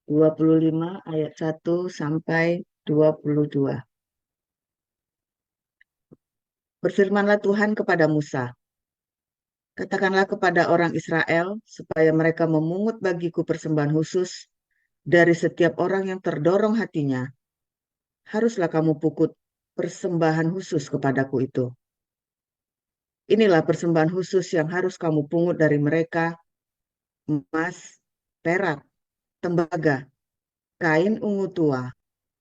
25 ayat 1 sampai 22. Berfirmanlah Tuhan kepada Musa, katakanlah kepada orang Israel supaya mereka memungut bagiku persembahan khusus dari setiap orang yang terdorong hatinya. Haruslah kamu pukut persembahan khusus kepadaku itu. Inilah persembahan khusus yang harus kamu pungut dari mereka: emas, perak, tembaga, kain ungu tua,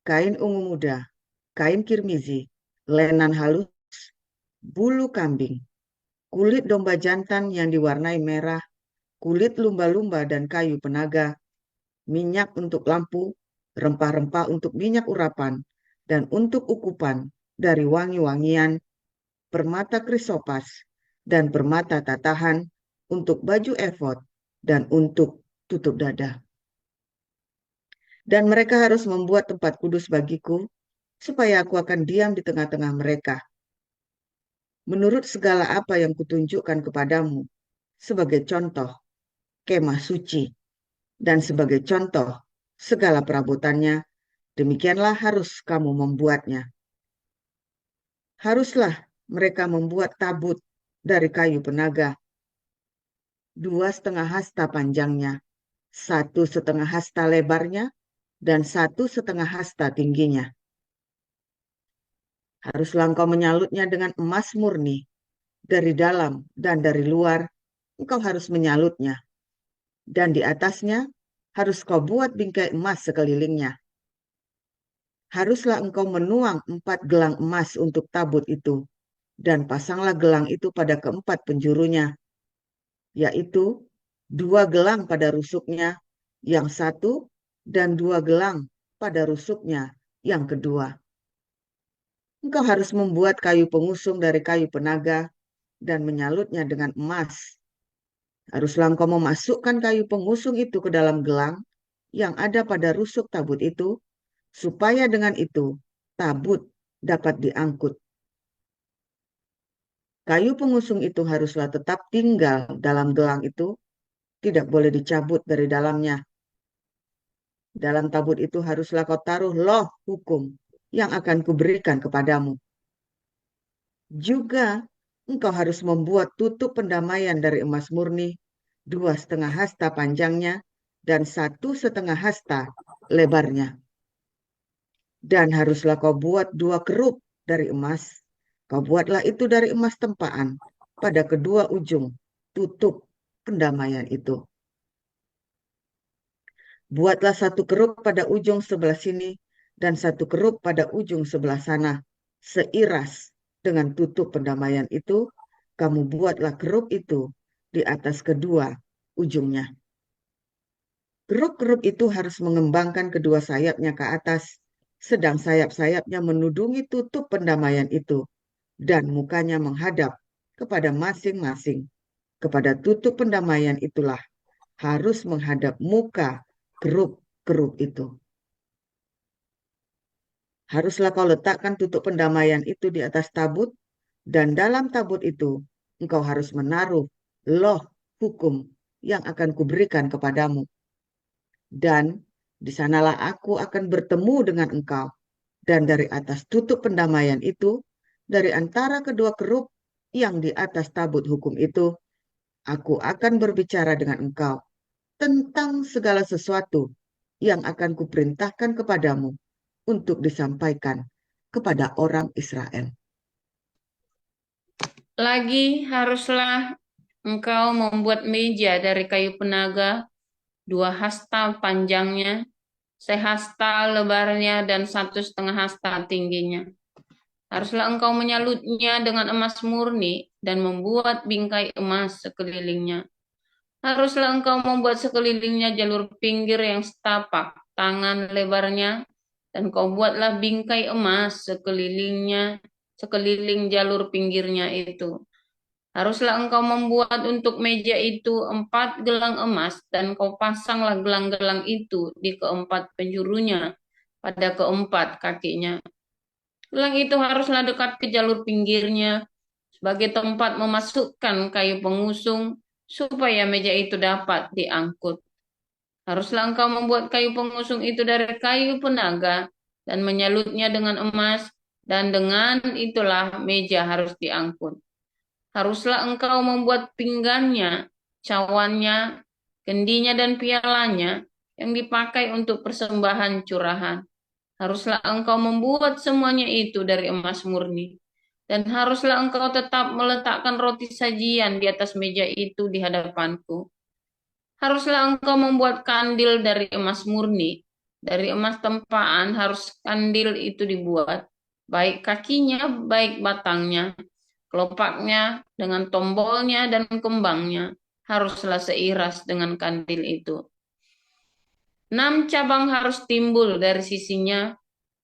kain ungu muda, kain kirmizi, lenan halus, bulu kambing, kulit domba jantan yang diwarnai merah, kulit lumba-lumba dan kayu penaga, minyak untuk lampu, rempah-rempah untuk minyak urapan, dan untuk ukupan dari wangi-wangian, permata krisopas, dan permata tatahan untuk baju efod dan untuk tutup dada. Dan mereka harus membuat tempat kudus bagiku, supaya aku akan diam di tengah-tengah mereka, menurut segala apa yang kutunjukkan kepadamu, sebagai contoh kemah suci, dan sebagai contoh segala perabotannya, demikianlah harus kamu membuatnya. Haruslah mereka membuat tabut dari kayu penaga, 2,5 hasta panjangnya, 1,5 hasta lebarnya, dan 1,5 hasta tingginya. Haruslah engkau menyalutnya dengan emas murni, dari dalam dan dari luar engkau harus menyalutnya, dan di atasnya harus kau buat bingkai emas sekelilingnya. Haruslah engkau menuang 4 gelang emas untuk tabut itu, dan pasanglah gelang itu pada keempat penjurunya, yaitu 2 gelang pada rusuknya yang satu, dan 2 gelang pada rusuknya yang kedua. Engkau harus membuat kayu pengusung dari kayu penaga dan menyalutnya dengan emas. Haruslah engkau memasukkan kayu pengusung itu ke dalam gelang yang ada pada rusuk tabut itu, supaya dengan itu tabut dapat diangkut. Kayu pengusung itu haruslah tetap tinggal dalam gelang itu, tidak boleh dicabut dari dalamnya. Dalam tabut itu haruslah kau taruh loh hukum yang akan kuberikan kepadamu. Juga engkau harus membuat tutup pendamaian dari emas murni, 2,5 hasta panjangnya, dan 1,5 hasta lebarnya. Dan haruslah kau buat 2 kerup dari emas. Kau buatlah itu dari emas tempaan pada kedua ujung tutup pendamaian itu. Buatlah 1 kerup pada ujung sebelah sini dan 1 kerup pada ujung sebelah sana, seiras dengan tutup pendamaian itu. Kamu buatlah kerup itu di atas kedua ujungnya. Kerup-kerup itu harus mengembangkan kedua sayapnya ke atas, sedang sayap-sayapnya menudungi tutup pendamaian itu, dan mukanya menghadap kepada masing-masing. Kepada tutup pendamaian itulah harus menghadap muka kerup-kerup itu. Haruslah kau letakkan tutup pendamaian itu di atas tabut, dan dalam tabut itu engkau harus menaruh loh hukum yang akan kuberikan kepadamu. Dan di sanalah aku akan bertemu dengan engkau, dan dari atas tutup pendamaian itu, dari antara kedua kerup yang di atas tabut hukum itu, aku akan berbicara dengan engkau tentang segala sesuatu yang akan kuperintahkan kepadamu untuk disampaikan kepada orang Israel. Lagi haruslah engkau membuat meja dari kayu penaga, 2 hasta panjangnya, 1 hasta lebarnya, dan 1,5 hasta tingginya. Haruslah engkau menyalutnya dengan emas murni dan membuat bingkai emas sekelilingnya. Haruslah engkau membuat sekelilingnya jalur pinggir yang setapak tangan lebarnya, dan kau buatlah bingkai emas sekelilingnya, sekeliling jalur pinggirnya itu. Haruslah engkau membuat untuk meja itu 4 gelang emas, dan kau pasanglah gelang-gelang itu di keempat penjurunya, pada keempat kakinya. Gelang itu haruslah dekat ke jalur pinggirnya, sebagai tempat memasukkan kayu pengusung, supaya meja itu dapat diangkut. Haruslah engkau membuat kayu pengusung itu dari kayu penaga dan menyalutnya dengan emas, dan dengan itulah meja harus diangkut. Haruslah engkau membuat pinggannya, cawannya, kendinya, dan pialanya yang dipakai untuk persembahan curahan. Haruslah engkau membuat semuanya itu dari emas murni. Dan haruslah engkau tetap meletakkan roti sajian di atas meja itu di hadapanku. Haruslah engkau membuat kandil dari emas murni. Dari emas tempaan harus kandil itu dibuat. Baik kakinya, baik batangnya, kelopaknya, dengan tombolnya dan kembangnya. Haruslah seiras dengan kandil itu. 6 cabang harus timbul dari sisinya,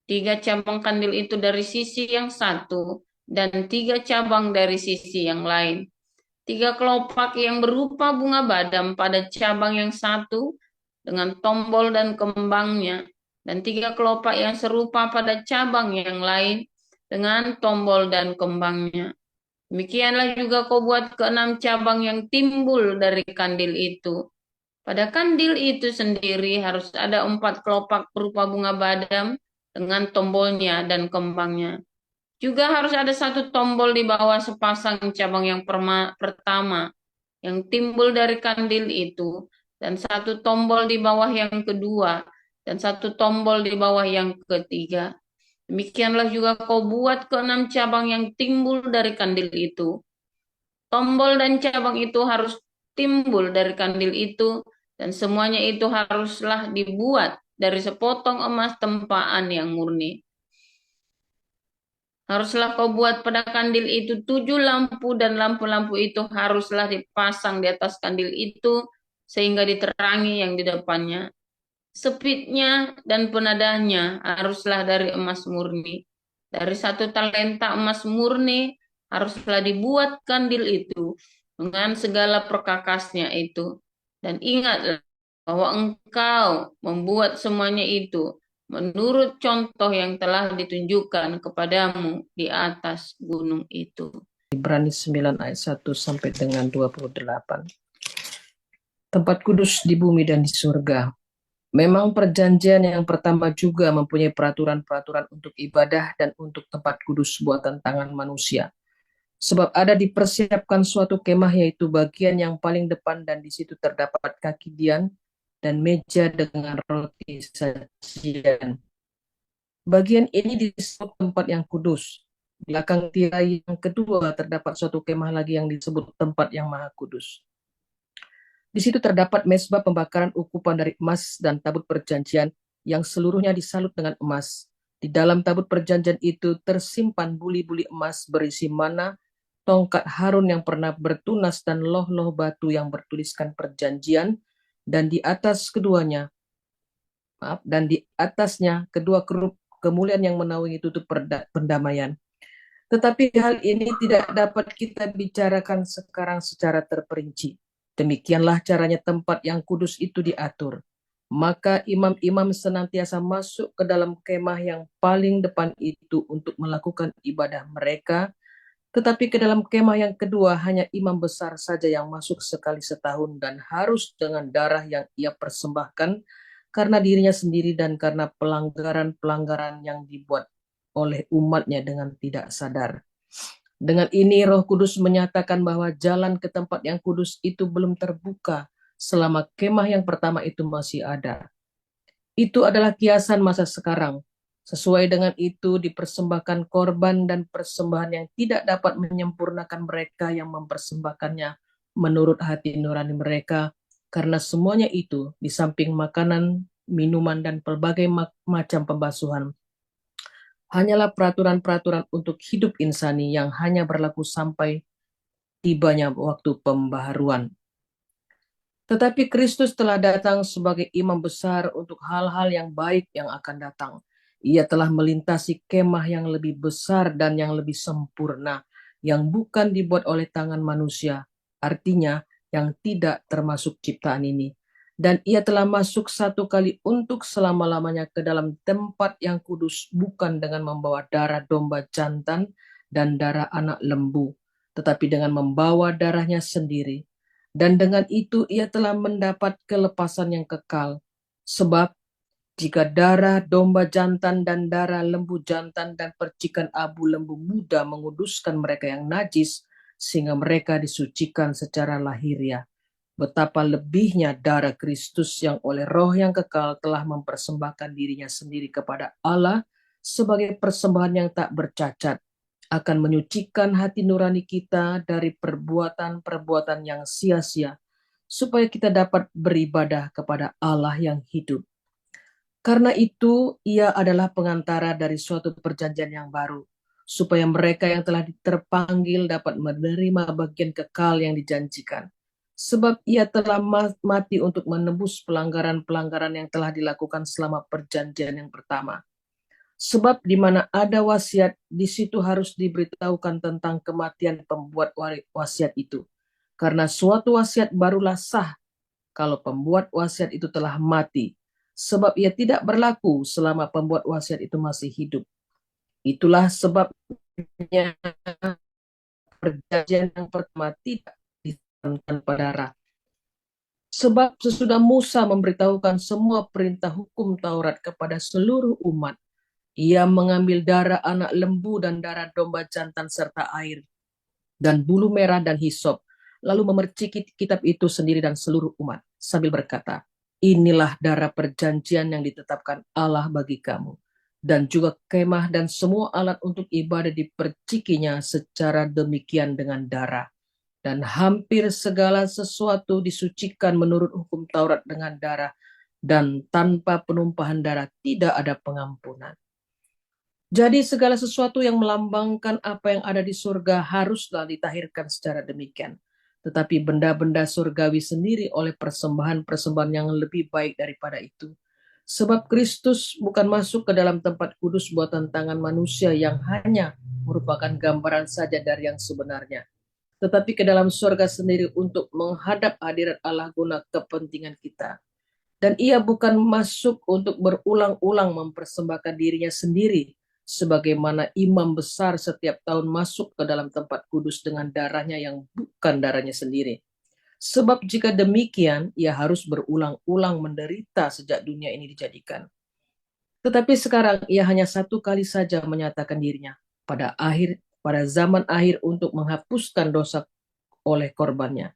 3 cabang kandil itu dari sisi yang satu, dan 3 cabang dari sisi yang lain. 3 kelopak yang berupa bunga badam pada cabang yang satu dengan tombol dan kembangnya, dan 3 kelopak yang serupa pada cabang yang lain dengan tombol dan kembangnya. Demikianlah juga kau buat ke 6 cabang yang timbul dari kandil itu. Pada kandil itu sendiri harus ada 4 kelopak berupa bunga badam dengan tombolnya dan kembangnya. Juga harus ada 1 tombol di bawah sepasang cabang yang pertama yang timbul dari kandil itu, dan 1 tombol di bawah yang kedua, dan 1 tombol di bawah yang ketiga. Demikianlah juga kau buat ke 6 cabang yang timbul dari kandil itu. Tombol dan cabang itu harus timbul dari kandil itu, dan semuanya itu haruslah dibuat dari sepotong emas tempaan yang murni. Haruslah kau buat pada kandil itu 7 lampu, dan lampu-lampu itu haruslah dipasang di atas kandil itu, sehingga diterangi yang di depannya. Sepitnya dan penadahnya haruslah dari emas murni. Dari 1 talenta emas murni haruslah dibuat kandil itu dengan segala perkakasnya itu. Dan ingatlah bahwa engkau membuat semuanya itu menurut contoh yang telah ditunjukkan kepadamu di atas gunung itu. Ibrani 9 ayat 1 sampai dengan 28. Tempat kudus di bumi dan di surga. Memang perjanjian yang pertama juga mempunyai peraturan-peraturan untuk ibadah dan untuk tempat kudus buatan tangan manusia. Sebab ada dipersiapkan suatu kemah, yaitu bagian yang paling depan, dan di situ terdapat kaki dian dan meja dengan roti sajian. Bagian ini disebut tempat yang kudus. Di belakang tirai yang kedua terdapat suatu kemah lagi yang disebut tempat yang maha kudus. Di situ terdapat mezbah pembakaran ukupan dari emas dan tabut perjanjian yang seluruhnya disalut dengan emas. Di dalam tabut perjanjian itu tersimpan buli-buli emas berisi mana, tongkat Harun yang pernah bertunas, dan loh-loh batu yang bertuliskan perjanjian, dan di atasnya kedua kerup kemuliaan yang menaungi tutup pendamaian. Tetapi hal ini tidak dapat kita bicarakan sekarang secara terperinci. Demikianlah caranya tempat yang kudus itu diatur. Maka imam-imam senantiasa masuk ke dalam kemah yang paling depan itu untuk melakukan ibadah mereka, tetapi ke dalam kemah yang kedua hanya imam besar saja yang masuk sekali setahun, dan harus dengan darah yang ia persembahkan karena dirinya sendiri dan karena pelanggaran-pelanggaran yang dibuat oleh umatnya dengan tidak sadar. Dengan ini Roh Kudus menyatakan bahwa jalan ke tempat yang kudus itu belum terbuka selama kemah yang pertama itu masih ada. Itu adalah kiasan masa sekarang. Sesuai dengan itu dipersembahkan korban dan persembahan yang tidak dapat menyempurnakan mereka yang mempersembahkannya menurut hati nurani mereka, karena semuanya itu di samping makanan, minuman, dan pelbagai macam pembasuhan hanyalah peraturan-peraturan untuk hidup insani yang hanya berlaku sampai tibanya waktu pembaharuan. Tetapi Kristus telah datang sebagai imam besar untuk hal-hal yang baik yang akan datang. Ia telah melintasi kemah yang lebih besar dan yang lebih sempurna, yang bukan dibuat oleh tangan manusia, artinya yang tidak termasuk ciptaan ini. Dan ia telah masuk satu kali untuk selama-lamanya ke dalam tempat yang kudus, bukan dengan membawa darah domba jantan dan darah anak lembu, tetapi dengan membawa darahnya sendiri. dan dengan itu ia telah mendapat kelepasan yang kekal. Sebab jika darah domba jantan dan darah lembu jantan dan percikan abu lembu muda menguduskan mereka yang najis, sehingga mereka disucikan secara lahiriah, betapa lebihnya darah Kristus yang oleh Roh yang kekal telah mempersembahkan dirinya sendiri kepada Allah sebagai persembahan yang tak bercacat, akan menyucikan hati nurani kita dari perbuatan-perbuatan yang sia-sia, supaya kita dapat beribadah kepada Allah yang hidup. Karena itu, ia adalah pengantara dari suatu perjanjian yang baru, supaya mereka yang telah terpanggil dapat menerima bagian kekal yang dijanjikan. Sebab ia telah mati untuk menebus pelanggaran-pelanggaran yang telah dilakukan selama perjanjian yang pertama. Sebab di mana ada wasiat, di situ harus diberitahukan tentang kematian pembuat wasiat itu. Karena suatu wasiat barulah sah kalau pembuat wasiat itu telah mati, sebab ia tidak berlaku selama pembuat wasiat itu masih hidup. Itulah sebabnya perjanjian yang pertama tidak tanpa darah. Sebab sesudah Musa memberitahukan semua perintah hukum Taurat kepada seluruh umat, ia mengambil darah anak lembu dan darah domba jantan serta air, dan bulu merah dan hisop, lalu memerciki kitab itu sendiri dan seluruh umat, sambil berkata, inilah darah perjanjian yang ditetapkan Allah bagi kamu. Dan juga kemah dan semua alat untuk ibadah dipercikinya secara demikian dengan darah. Dan hampir segala sesuatu disucikan menurut hukum Taurat dengan darah, dan tanpa penumpahan darah tidak ada pengampunan. Jadi segala sesuatu yang melambangkan apa yang ada di surga haruslah ditahirkan secara demikian. Tetapi benda-benda surgawi sendiri oleh persembahan-persembahan yang lebih baik daripada itu. Sebab Kristus bukan masuk ke dalam tempat kudus buatan tangan manusia yang hanya merupakan gambaran saja dari yang sebenarnya, tetapi ke dalam surga sendiri untuk menghadap hadirat Allah guna kepentingan kita. Dan ia bukan masuk untuk berulang-ulang mempersembahkan dirinya sendiri, sebagaimana imam besar setiap tahun masuk ke dalam tempat kudus dengan darahnya yang bukan darahnya sendiri. Sebab jika demikian, ia harus berulang-ulang menderita sejak dunia ini dijadikan. Tetapi sekarang ia hanya satu kali saja menyatakan dirinya pada zaman akhir untuk menghapuskan dosa oleh korbannya.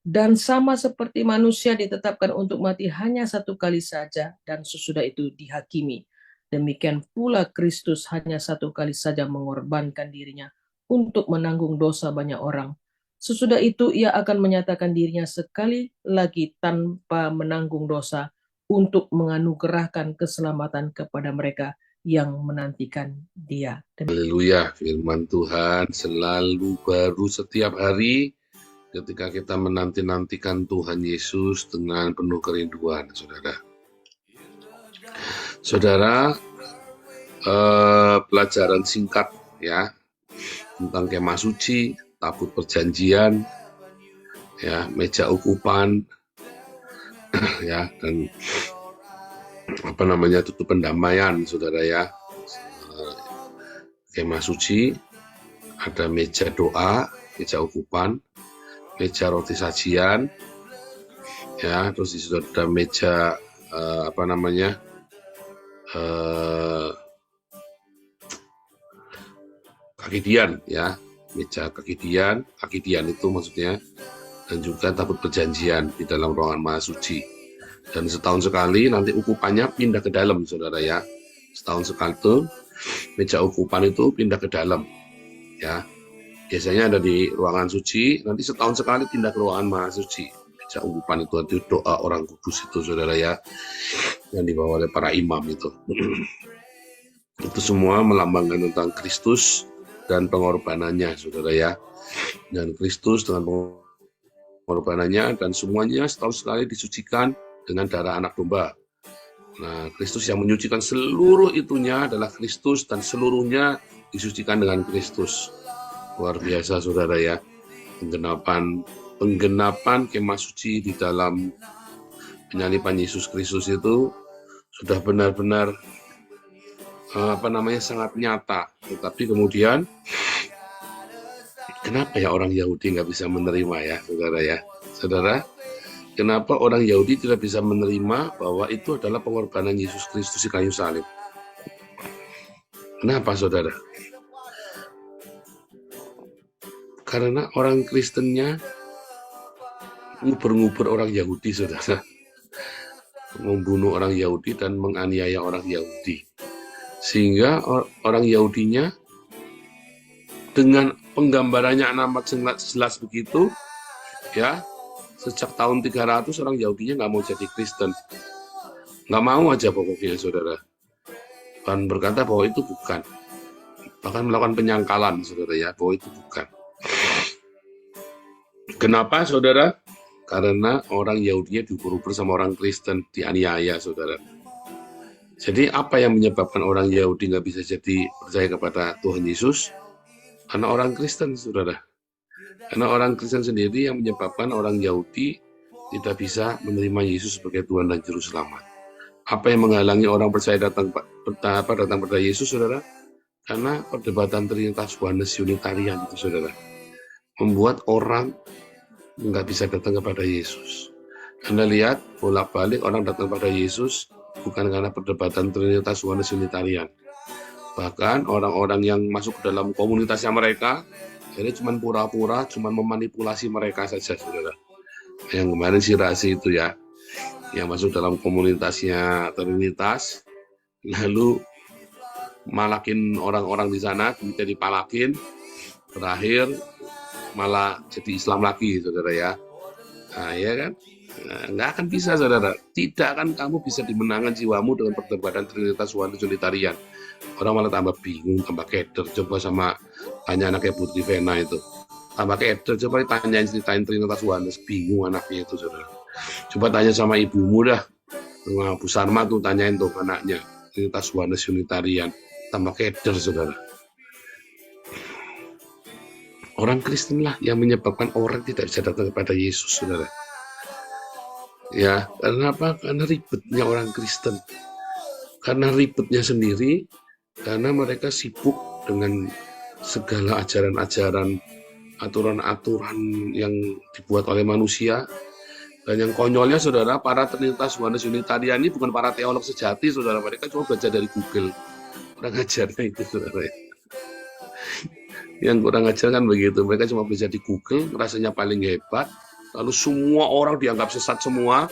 Dan sama seperti manusia ditetapkan untuk mati hanya satu kali saja dan sesudah itu dihakimi, demikian pula Kristus hanya satu kali saja mengorbankan dirinya untuk menanggung dosa banyak orang. Sesudah itu ia akan menyatakan dirinya sekali lagi tanpa menanggung dosa untuk menganugerahkan keselamatan kepada mereka yang menantikan dia. Haleluya, firman Tuhan selalu baru setiap hari ketika kita menanti-nantikan Tuhan Yesus dengan penuh kerinduan, saudara. Saudara, pelajaran singkat ya tentang kemah suci, tabut perjanjian, ya meja ukupan, ya dan tutup pendamaian, saudara ya. Kemah suci ada meja doa, meja ukupan, meja roti sajian, ya terus di situ ada meja kakidian, ya meja kakidian itu maksudnya, dan juga tabut perjanjian di dalam ruangan maha suci. Dan setahun sekali nanti ukupannya pindah ke dalam, saudara ya. Setahun sekali tuh meja ukupan itu pindah ke dalam, ya. Biasanya ada di ruangan suci, nanti setahun sekali pindah ke ruangan maha suci. Meja ukupan itu nanti doa orang kudus itu, saudara ya, yang dibawa oleh para imam itu. Itu semua melambangkan tentang Kristus dan pengorbanannya, saudara ya. Dan Kristus dengan pengorbanannya dan semuanya setahun sekali disucikan dengan darah anak domba. Nah, Kristus yang menyucikan seluruh itunya adalah Kristus, dan seluruhnya disucikan dengan Kristus. Luar biasa, saudara ya. Penggenapan kemah suci di dalam penyaliban Yesus Kristus itu sudah benar-benar sangat nyata. Tetapi kemudian kenapa ya orang Yahudi nggak bisa menerima ya, saudara ya? saudara. Kenapa orang Yahudi tidak bisa menerima bahwa itu adalah pengorbanan Yesus Kristus di kayu salib? Kenapa, saudara? Karena orang Kristennya nguber-nguber orang Yahudi, saudara. Membunuh orang Yahudi dan menganiaya orang Yahudi. Sehingga orang Yahudinya dengan penggambarannya amat jelas begitu, ya, sejak tahun 300 orang Yahudinya nggak mau jadi Kristen. Nggak mau aja pokoknya, saudara. Dan berkata bahwa itu bukan. Bahkan melakukan penyangkalan, saudara, ya, bahwa itu bukan. Kenapa, saudara? Karena orang Yahudinya diuber-uber sama orang Kristen, dianiaya, saudara. Jadi apa yang menyebabkan orang Yahudi nggak bisa jadi percaya kepada Tuhan Yesus? Karena orang Kristen, saudara. Karena orang Kristen sendiri yang menyebabkan orang Yahudi tidak bisa menerima Yesus sebagai Tuhan dan Juru Selamat. Apa yang menghalangi orang percaya datang pada Yesus, saudara? Karena perdebatan Trinitas Oneness Unitarian itu, saudara, membuat orang nggak bisa datang kepada Yesus. Anda lihat bolak-balik orang datang pada Yesus bukan karena perdebatan Trinitas Oneness Unitarian. Bahkan orang-orang yang masuk ke dalam komunitasnya mereka, jadi cuma pura-pura, cuma memanipulasi mereka saja, saudara. Yang kemarin si Rasi itu, ya, yang masuk dalam komunitasnya Trinitas, lalu malakin orang-orang di sana, kita dipalakin, terakhir malah jadi Islam lagi, saudara, ya. Nah, ya kan? Nah, nggak akan bisa, saudara. Tidak akan kamu bisa dimenangkan jiwamu dengan perdebatan Trinitas Oneness Unitarian. Orang malah tambah bingung, tambah keder. Coba sama tanya anaknya Putri Vena itu. Tambah keder, coba ditanyain ceritain Trinitas Oneness. Bingung anaknya itu, saudara. Coba tanya sama ibumu dah. Sama Bu Sarma tuh, tanyain tuh anaknya. Trinitas Oneness Unitarian. Tambah keder, saudara. Orang Kristen lah yang menyebabkan orang tidak bisa datang kepada Yesus, saudara. Ya, karena apa? Karena ribetnya orang Kristen. Karena ribetnya sendiri, karena mereka sibuk dengan segala ajaran-ajaran, aturan-aturan yang dibuat oleh manusia. Dan yang konyolnya, saudara, para Trinitas Oneness Unitarian ini bukan para teolog sejati, saudara. Mereka cuma belajar dari Google. Kurang ajarnya itu, saudara. Yang kurang ajar kan begitu. Mereka cuma belajar di Google, rasanya paling hebat. Lalu semua orang dianggap sesat semua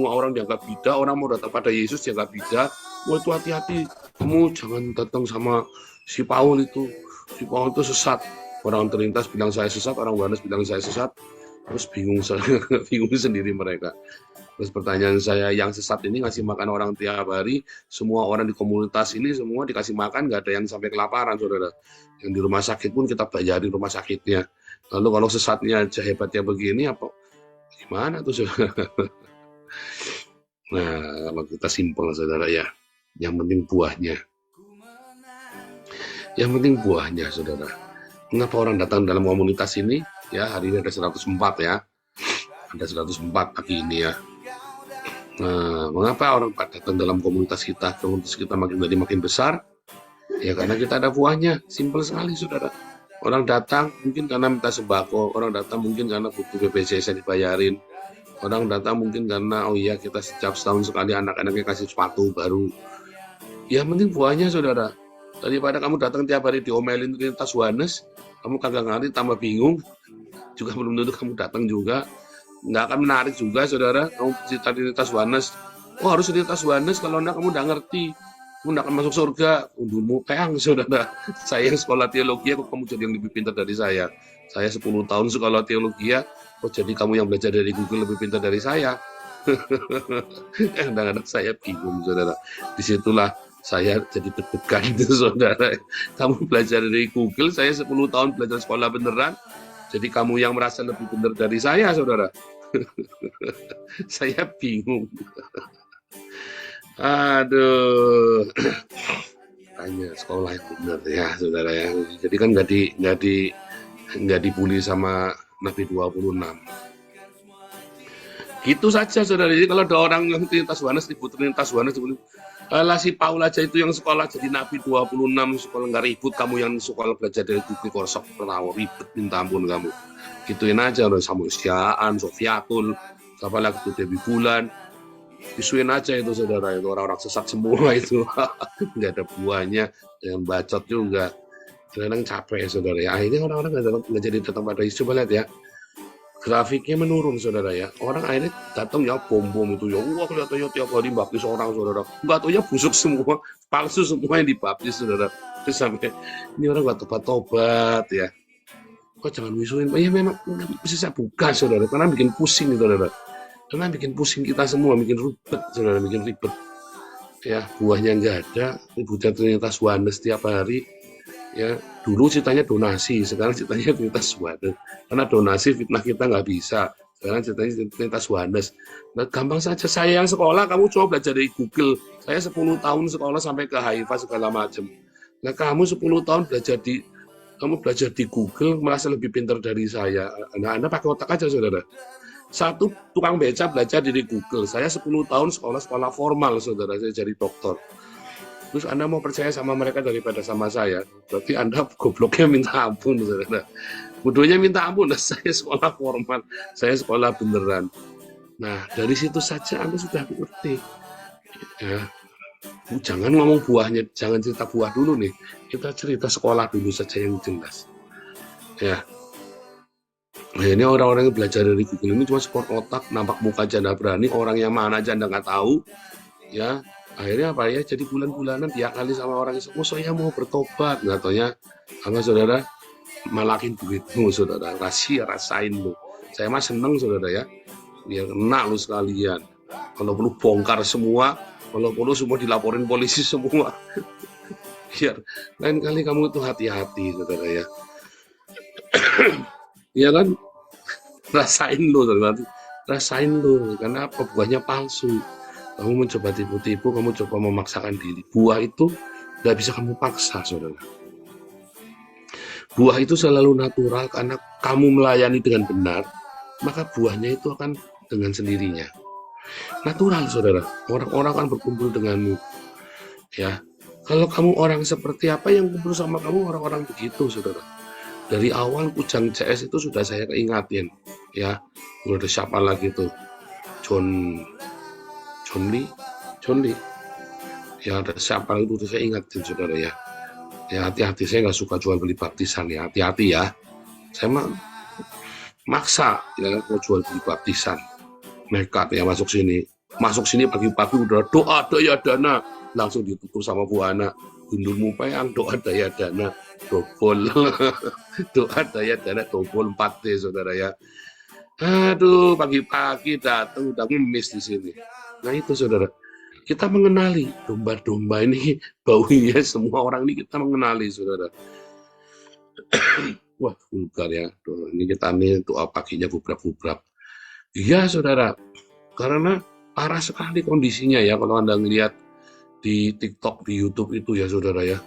orang dianggap bidah, orang mau datang pada Yesus dianggap bidah. Wah, itu hati-hati, kamu jangan datang sama si Paul itu. Si Paul itu sesat. Orang Trinitas bilang saya sesat, orang Oneness bilang saya sesat. Terus bingung sendiri mereka. Terus pertanyaan saya, yang sesat ini ngasih makan orang tiap hari, semua orang di komunitas ini semua dikasih makan, nggak ada yang sampai kelaparan, saudara. Yang di rumah sakit pun kita bayarin rumah sakitnya. Lalu kalau sesatnya aja hebatnya begini, apa gimana tuh, saudara? Nah, kalau kita simpel, saudara, ya. Yang penting buahnya. Yang penting buahnya, saudara. Mengapa orang datang dalam komunitas ini? Ya, hari ini ada 104, ya. Ada 104 pagi ini, ya. Nah, mengapa orang datang dalam komunitas kita? Komunitas kita makin besar? Ya, karena kita ada buahnya. Simpel sekali, saudara. Orang datang mungkin karena minta sembako, orang datang mungkin karena butuh BPJS yang dibayarin, orang datang mungkin karena, oh iya, kita setiap setahun sekali anak-anaknya kasih sepatu baru. Ya, penting buahnya, saudara. Daripada kamu datang tiap hari diomelin Trinitas Oneness, kamu kagak ngerti, tambah bingung, juga belum tentu kamu datang juga. Nggak akan menarik juga, saudara. Kamu cerita Trinitas Oneness, oh harus Trinitas Oneness, kalau enggak kamu nggak ngerti. Kamu nggak akan masuk surga. Undumu peang, saudara. Saya yang sekolah teologi, kok kamu jadi yang lebih pintar dari saya. Saya 10 tahun sekolah teologi, kok jadi kamu yang belajar dari Google lebih pintar dari saya. Kadang-kadang saya bingung, saudara. Disitulah saya jadi deg-degan itu, saudara. Kamu belajar dari Google, saya 10 tahun belajar sekolah beneran. Jadi kamu yang merasa lebih benar dari saya, saudara. Saya bingung. Aduh, hanya sekolah yang benar, ya, saudara, ya. Jadi kan nggak dibully sama Nabi 26. Gitu saja, saudara. Jadi kalau ada orang yang Trinitas Oneness, ribut Trinitas Oneness, lah si Paul aja itu yang sekolah jadi Nabi 26, sekolah nggak ribut. Kamu yang sekolah belajar dari Google Korsok, ribet minta ampun kamu. Gituin aja orang Samusiaan, Sofiatul, siapa lagi tuh Dewi Bulan, isuin aja itu saudara, itu orang-orang sesat semua itu. Nggak ada buahnya, dengan bacot juga. Kadang capek saudara ya. Akhirnya orang-orang nggak jadi datang pada isu. Coba lihat ya, grafiknya menurun saudara ya. Orang akhirnya datang ya bom-bom itu ya. Wah kelihatannya tiap hari baptis orang saudara. Nggak taunya busuk semua, palsu semua yang dibaptis saudara. Terus sampai ini orang nggak tobat-tobat ya. Kok jangan wisuin? Ya memang bisa saya buka saudara, karena bikin pusing saudara. Karena bikin pusing kita semua, bikin ribet saudara, bikin ribet. Ya buahnya nggak ada, ibunya ternyata Suwanes setiap hari. Ya dulu ceritanya donasi, sekarang ceritanya ternyata Suwanes. Karena donasi fitnah kita nggak bisa. Sekarang ceritanya ternyata Suwanes. Nah, gampang saja, saya yang sekolah, kamu coba belajar dari Google. Saya 10 tahun sekolah sampai ke Haifa segala macam. Nah kamu 10 tahun kamu belajar di Google, merasa lebih pintar dari saya. Nah, Anda pakai otak aja, saudara. Satu tukang beca belajar dari Google. Saya 10 tahun sekolah formal, saudara. Saya jadi dokter. Terus Anda mau percaya sama mereka daripada sama saya? Berarti Anda gobloknya minta ampun, saudara. Bodohnya minta ampun. Nah, saya sekolah formal. Saya sekolah beneran. Nah, dari situ saja Anda sudah mengerti. Ya. Jangan ngomong buahnya, jangan cerita buah dulu nih. Kita cerita sekolah dulu saja yang jelas. Ya. Nah, ini orang-orang yang belajar dari Google ini cuma skor otak, nampak muka aja nggak berani, orang yang mana aja nggak tahu. Ya, akhirnya apa ya? Jadi bulan-bulanan diakali sama orang yang saya mau bertobat, nggak taunya apa saudara malakin duitmu saudara, rasain lu. Saya mah seneng saudara ya, biar kena lu sekalian. Kalau perlu bongkar semua, kalau perlu semua dilaporin polisi semua. Biar lain kali kamu itu hati-hati saudara ya. Ya kan, rasain lo saudara, rasain lo, karena apa? Buahnya palsu. Kamu mencoba tipu-tipu, kamu coba memaksakan diri. Buah itu nggak bisa kamu paksa saudara. Buah itu selalu natural, karena kamu melayani dengan benar, maka buahnya itu akan dengan sendirinya. Natural saudara, orang-orang akan berkumpul denganmu. Ya, kalau kamu orang seperti apa yang kumpul sama kamu, orang-orang begitu saudara. Dari awal Kujang CS itu sudah saya keingatin, ya. Udah siapa lagi tuh, John Lee, ya ada siapa itu udah saya ingatin saudara ya. Ya hati-hati, saya nggak suka jual beli baptisan ya, hati-hati ya. Saya maksa ya mau jual beli baptisan, nekat ya masuk sini pagi-pagi udah doa daya dana, langsung ditutup sama Bu Ana. Gundulmu payang, doa daya dana dobol. Doa daya dana dobol 4D saudara ya. Aduh, pagi-pagi datang udah ngemis di sini. Nah itu saudara, kita mengenali domba-domba ini, baunya semua orang ini kita mengenali saudara. Wah vulgar ya, ini kita nih doa paginya bubrap-bubrap. Iya saudara, karena parah sekali kondisinya ya kalau Anda ngelihat di TikTok, di YouTube itu ya saudara ya.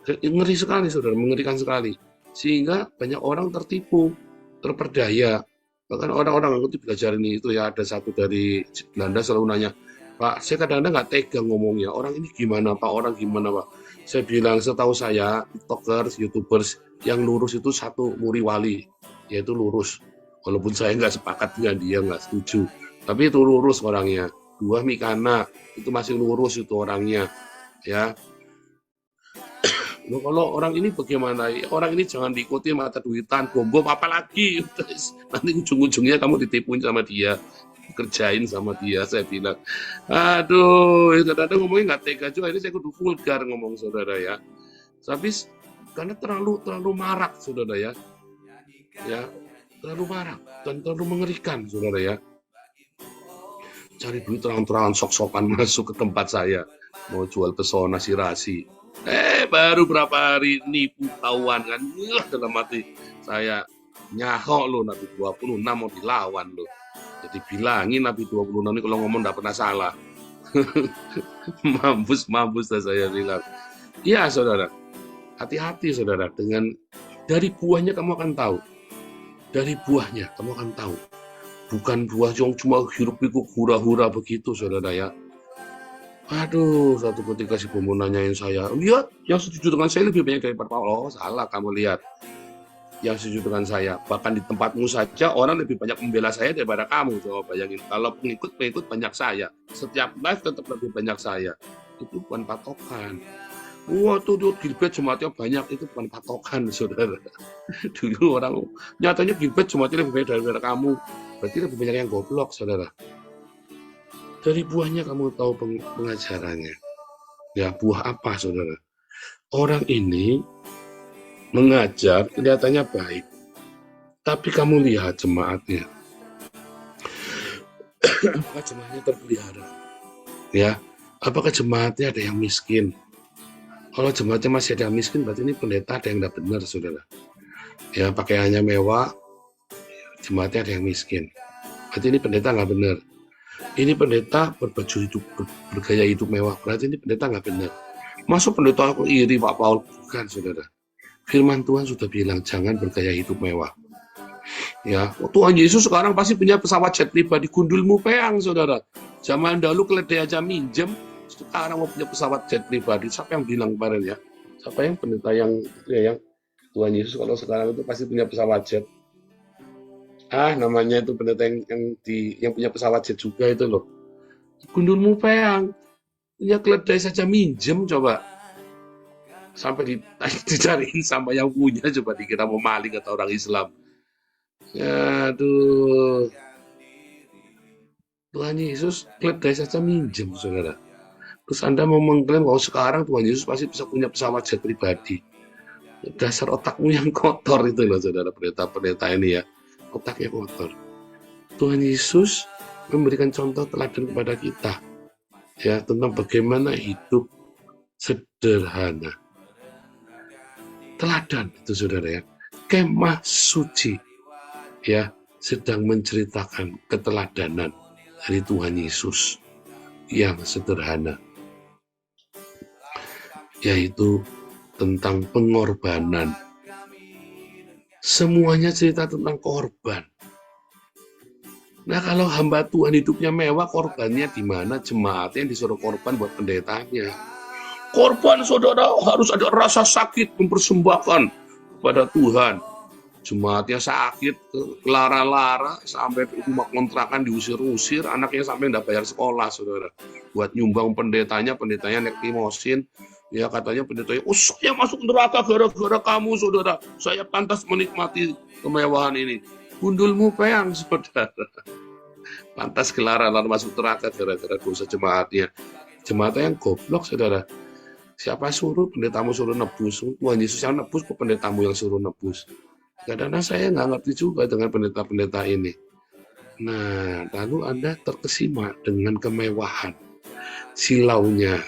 Ngeri sekali saudara, mengerikan sekali. Sehingga banyak orang tertipu, terperdaya. Bahkan orang-orang yang belajar ini itu ya, ada satu dari Belanda selalu nanya, Pak, saya kadang-kadang nggak tega ngomongnya, orang ini gimana Pak, orang gimana Pak. Saya bilang, setahu saya, TikTokers, YouTubers, yang lurus itu satu Muri Wali, yaitu lurus. Walaupun saya nggak sepakat dengan dia, nggak setuju. Tapi itu lurus orangnya. 2 Mikana, itu masih lurus itu orangnya. Ya. Loh, kalau orang ini bagaimana? Orang ini jangan diikuti mata duitan, bom apa lagi? Nanti ujung-ujungnya kamu ditipuin sama dia, kerjain sama dia, saya bilang. Aduh, kadang-kadang ngomongnya nggak tega juga. Ini saya kudu vulgar ngomong saudara ya. Tapi karena terlalu marak saudara ya. Ya, terlalu marak dan terlalu mengerikan saudara ya. Cari duit terang-terangan, sok-sokan masuk ke tempat saya, mau jual pesona Sirasi. Baru berapa hari nipu tahuan kan, dalam hati saya nyahok lo, Nabi 26 mau dilawan lo. Jadi bilangin Nabi 26 ini kalau ngomong nggak pernah salah. mampus saya bilang. Iya saudara, hati-hati saudara, dengan dari buahnya kamu akan tahu. Dari buahnya kamu akan tahu. Bukan buah yang cuma hirup-pikuk hura-hura begitu saudara ya. Aduh, satu ketika si Bomo nanyain saya, lihat yang setuju dengan saya lebih banyak daripada Pak. Oh salah kamu lihat. yang setuju dengan saya. Bahkan di tempatmu saja orang lebih banyak membela saya daripada kamu. Coba bayangin, kalau pengikut banyak saya, setiap live tetap lebih banyak saya. Itu bukan patokan. Wah, tuh Gilbert jemaatnya banyak, itu bukan patokan, saudara. Dulu orang nyatanya Gilbert jemaatnya lebih banyak daripada kamu. Berarti lebih banyak yang goblok, saudara. Dari buahnya kamu tahu pengajarannya. Ya, buah apa, saudara? Orang ini mengajar kelihatannya baik, tapi kamu lihat jemaatnya, apakah jemaatnya terpelihara? Ya, apakah jemaatnya ada yang miskin? Kalau jemaatnya masih ada yang miskin, berarti ini pendeta ada yang tidak benar, saudara. Ya, pakaiannya mewah, jemaatnya ada yang miskin. Berarti ini pendeta nggak benar. Ini pendeta berbaju hidup, bergaya hidup mewah, berarti ini pendeta nggak benar. Masuk pendeta aku iri Pak Paul? Bukan, saudara. Firman Tuhan sudah bilang jangan bergaya hidup mewah. Ya, Tuhan Yesus sekarang pasti punya pesawat jet pribadi, gundulmu peang, saudara. Zaman dahulu keledai aja minjem, sekarang mau punya pesawat jet pribadi. Siapa yang bilang kemarin ya? Siapa yang pendeta yang Tuhan Yesus kalau sekarang itu pasti punya pesawat jet? Namanya itu pendeta yang punya pesawat jet juga itu loh. Gundulmu peang, punya keledai saja minjem coba. Sampai dicariin sama yang punya, coba dikira mau maling atau orang Islam. Aduh, Tuhan Yesus keledai saja minjem, saudara. Terus Anda mau mengklaim bahwa sekarang Tuhan Yesus pasti bisa punya pesawat jet pribadi. Dasar otakmu yang kotor itu loh, saudara. Pendeta-pendeta ini ya, otaknya kotor. Tuhan Yesus memberikan contoh teladan kepada kita, ya, tentang bagaimana hidup sederhana. Teladan itu, saudara ya. Kemah suci ya sedang menceritakan keteladanan dari Tuhan Yesus yang sederhana, yaitu tentang pengorbanan. Semuanya cerita tentang korban. Nah, kalau hamba Tuhan hidupnya mewah, korbannya di mana? Jemaatnya yang disuruh korban buat pendetanya. Korban, saudara, harus ada rasa sakit mempersembahkan kepada Tuhan. Jemaatnya sakit, lara-lara, sampai rumah kontrakan diusir-usir, anaknya sampai tidak bayar sekolah, saudara. Buat nyumbang pendetanya naik limosin. Ya, katanya pendetanya, saya masuk neraka gara-gara kamu, saudara. Saya pantas menikmati kemewahan ini. Gundulmu peang, saudara. Pantas kelara-lara masuk neraka gara-gara dosa jemaatnya. Jemaatnya yang goblok, saudara. Siapa suruh pendetamu suruh nebus? Tuhan Yesus yang nebus, kok pendetamu yang suruh nebus? Kadang-kadang saya nggak ngerti juga dengan pendeta-pendeta ini. Nah, lalu Anda terkesima dengan kemewahan, silaunya.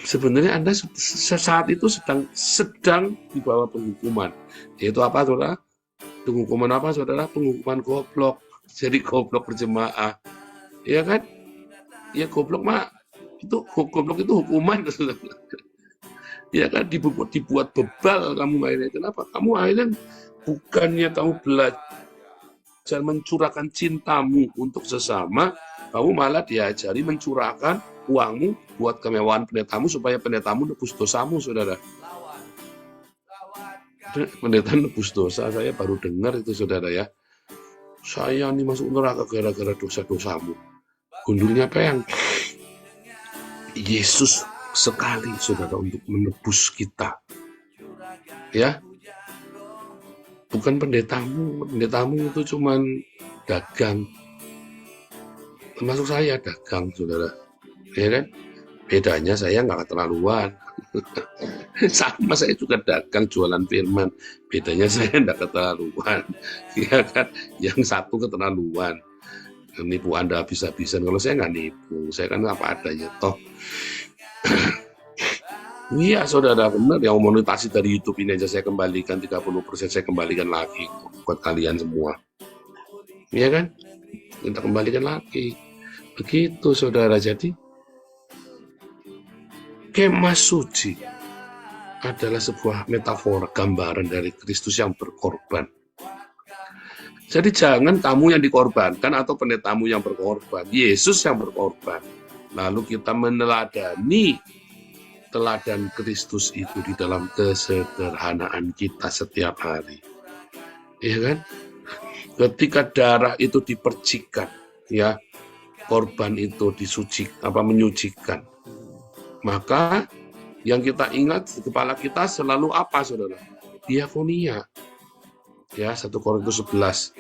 Sebenarnya Anda saat itu sedang di bawah penghukuman. Yaitu apa, saudara? Penghukuman apa, saudara? Penghukuman goblok. Jadi goblok berjemaah. Ya kan? Ya goblok mah. Goblok itu hukuman. Ya kan, dibuat bebal kamu akhirnya. Kenapa? Kamu akhirnya bukannya kamu belajar mencurahkan cintamu untuk sesama, kamu malah diajari mencurahkan uangmu buat kemewahan pendetamu supaya pendetamu nebus dosamu, saudara. Pendeta nebus dosa, saya baru dengar itu, saudara ya. Saya ini masuk neraka gara-gara dosa-dosamu. Gundulnya peang. Yesus sekali, saudara, untuk menebus kita. Ya, bukan pendetamu itu cuman dagang. Termasuk saya dagang, saudara. Ya kan? Bedanya saya nggak keterlaluan. Sama, saya juga dagang jualan firman. Bedanya saya nggak keterlaluan. Ya kan? Yang satu keterlaluan. Nipu Anda habis-habisan. Kalau saya nggak nipu, saya kan apa adanya toh. Iya, saudara, benar yang monetasi dari YouTube ini aja saya kembalikan 30%, saya kembalikan lagi buat kalian semua. Iya kan? Kita kembalikan lagi. Begitu, saudara. Jadi kemah suci adalah sebuah metafora, gambaran dari Kristus yang berkorban. Jadi jangan kamu yang dikorbankan atau pendetamu yang berkorban, Yesus yang berkorban. Lalu kita meneladani teladan Kristus itu di dalam kesederhanaan kita setiap hari. Ya kan? Ketika darah itu dipercikan, ya, korban itu menyucikan. Maka yang kita ingat di kepala kita selalu apa, saudara? Diakonia. Ya, 1 Korintus 11.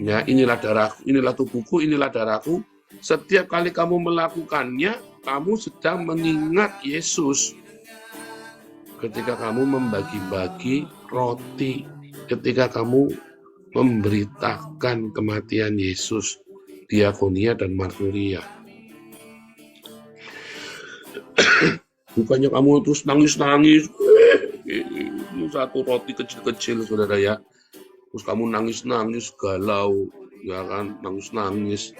Ya, inilah darahku, inilah tubuhku, inilah darahku. Setiap kali kamu melakukannya, kamu sedang mengingat Yesus. Ketika kamu membagi-bagi roti, ketika kamu memberitakan kematian Yesus, diakonia dan marturia. Bukannya kamu terus nangis-nangis, satu roti kecil-kecil, saudara ya. Terus kamu nangis-nangis, galau, ya kan, nangis-nangis.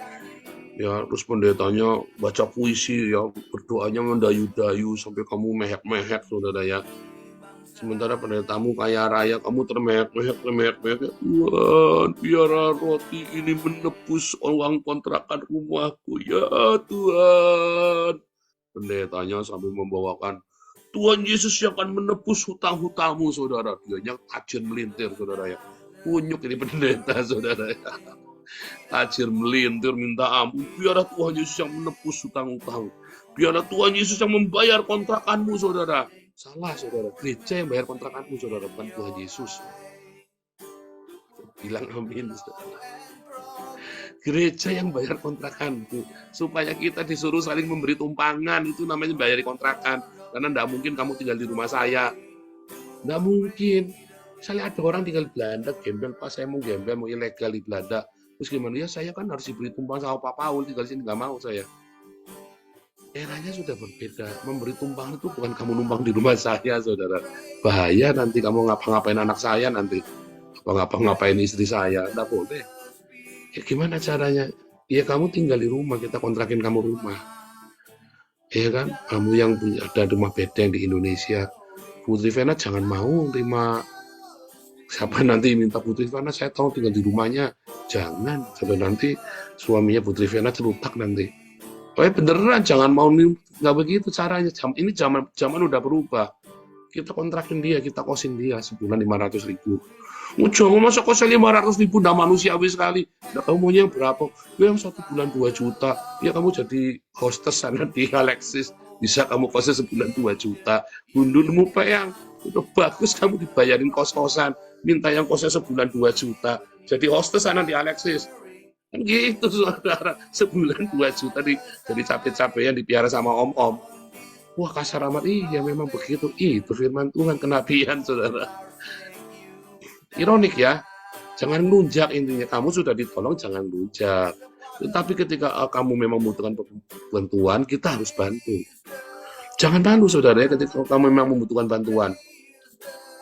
Ya, terus pendetanya baca puisi, ya, berdoanya mendayu-dayu sampai kamu mehek-mehek, saudara ya. Sementara pendetamu kaya raya, kamu termehek-mehek. Tuhan, biarlah roti ini menebus uang kontrakan rumahku, ya Tuhan. Pendetanya sambil membawakan, Tuhan Yesus yang akan menebus hutang-hutangmu, saudara. Dianya tajir melintir, saudara ya. Kunyuk ini pendeta, saudara ya. Tajir melintir minta ampun. Biarlah Tuhan Yesus yang menebus hutang-hutang. Biarlah Tuhan Yesus yang membayar kontrakanmu, saudara. Salah, saudara. Gereja yang bayar kontrakanmu, saudara, bukan Tuhan Yesus. Bilang amin, saudara. Gereja yang bayar kontrakanku, supaya kita disuruh saling memberi tumpangan, itu namanya bayar kontrakan. Karena tidak mungkin kamu tinggal di rumah saya, tidak mungkin. Misalnya ada orang tinggal di Belanda, gembel, Pak saya mau gembel, mau ilegal di Belanda, terus gimana? Ya saya kan harus diberi tumpangan sama Pak Paul, tinggal di sini nggak mau saya. Eranya sudah berbeda. Memberi tumpangan itu bukan kamu numpang di rumah saya, saudara. Bahaya nanti kamu ngapa-ngapain anak saya nanti, ngapa-ngapain istri saya, tidak boleh. Ya gimana caranya? Ya kamu tinggal di rumah, kita kontrakin kamu rumah. Ya kan? Kamu yang punya ada rumah bedeng di Indonesia. Putri Vena jangan mau terima siapa nanti minta Putri Vena, saya tahu tinggal di rumahnya. Jangan, sampai nanti suaminya Putri Vena celutak nanti. Oh ya beneran, jangan mau, nggak begitu caranya. Ini zaman udah berubah. Kita kontrakin dia, kita kosin dia sebulan 500.000. Jangan masa kosnya 500.000, nggak manusiawi sekali. Nah, kamu maunya yang berapa? Yang 1 bulan 2 juta. Ya kamu jadi hostess sana di Alexis. Bisa kamu kosnya sebulan 2 juta. Bundurmu peyang. Udah bagus kamu dibayarin kos-kosan. Minta yang kosnya sebulan 2 juta. Jadi hostess sana di Alexis. Kan gitu, saudara. Sebulan 2 juta jadi capek-capeknya dipiara sama om-om. Wah kasar amat, iya memang begitu. Itu firman Tuhan, kenabian, saudara. Ironik ya, jangan lunjak intinya. Kamu sudah ditolong, jangan lunjak. Tetapi ketika kamu memang membutuhkan bantuan, kita harus bantu. Jangan malu, saudara, ya, ketika kamu memang membutuhkan bantuan.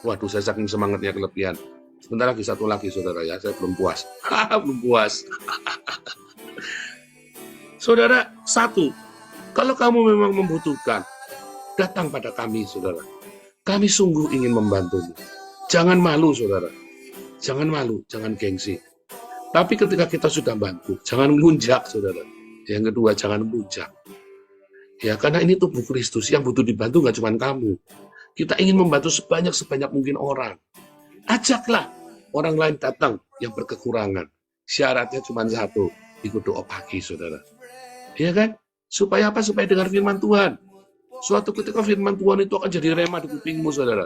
Waduh, saya saking semangatnya kelebihan. Sebentar lagi, satu lagi, saudara ya, saya belum puas. Belum puas. Saudara, satu, kalau kamu memang membutuhkan, datang pada kami, saudara. Kami sungguh ingin membantumu. Jangan malu, saudara. Jangan malu, jangan gengsi. Tapi ketika kita sudah bantu, jangan melunjak, saudara. Yang kedua, jangan melunjak. Ya, karena ini tubuh Kristus, yang butuh dibantu nggak cuma kamu. Kita ingin membantu sebanyak mungkin orang. Ajaklah orang lain datang yang berkekurangan. Syaratnya cuma satu, ikut doa pagi, saudara. Ya kan? Supaya apa? Supaya dengar firman Tuhan. Suatu ketika firman Tuhan itu akan jadi rema di kupingmu, saudara.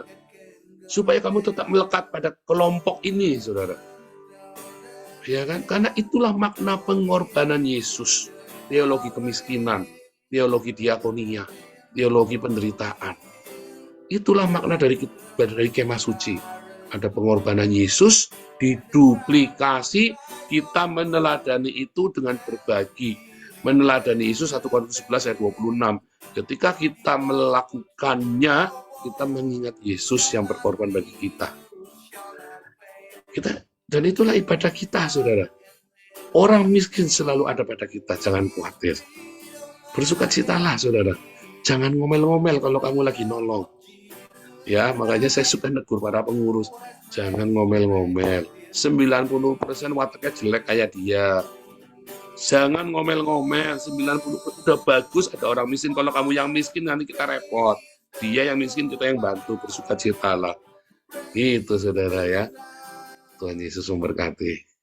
Supaya kamu tetap melekat pada kelompok ini, saudara. Ya kan? Karena itulah makna pengorbanan Yesus. Teologi kemiskinan, teologi diakonia, teologi penderitaan. Itulah makna dari kemah suci. Ada pengorbanan Yesus, diduplikasi, kita meneladani itu dengan berbagi. Meneladani Yesus 1 Korintus 11 ayat 26. Ketika kita melakukannya, kita mengingat Yesus yang berkorban bagi kita. Dan itulah ibadah kita, saudara. Orang miskin selalu ada pada kita, jangan khawatir. Bersukacitalah, saudara. Jangan ngomel-ngomel kalau kamu lagi nolong. Ya, makanya saya suka negur para pengurus. Jangan ngomel-ngomel. 90% wataknya jelek kayak dia. Jangan ngomel-ngomel, 90% udah bagus ada orang miskin. Kalau kamu yang miskin nanti kita repot. Dia yang miskin, kita yang bantu, bersukacitalah. Itu saudara ya. Tuhan Yesus memberkati.